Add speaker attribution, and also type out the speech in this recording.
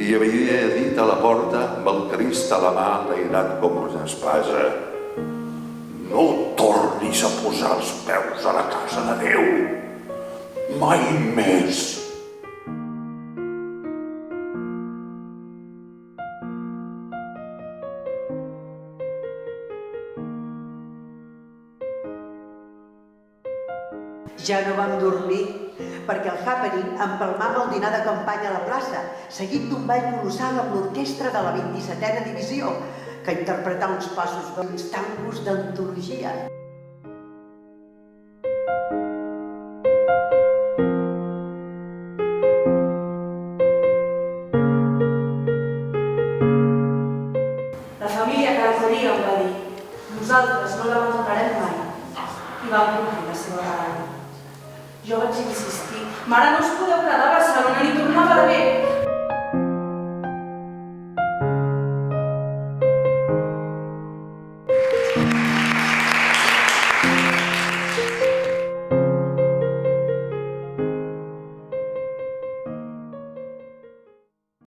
Speaker 1: Li havia dit a la porta amb el Crist a la mà enlairat com una espasa: no tornis a posar els peus a la casa de Déu. Mai més.
Speaker 2: Ja no vam dormir, perquè el happening empalmava el dinar de campanya a la plaça, seguit d'un ball colossal amb l'orquestra de la 27a divisió, que interpretà uns passos d'uns tangos d'antologia.
Speaker 3: La família que l'altre dia em va dir: nosaltres no l'abandonarem mai, i vam complir la seva paraula. Jo vaig insistir: mare, no us podeu quedar a Barcelona, ni tornava de bé.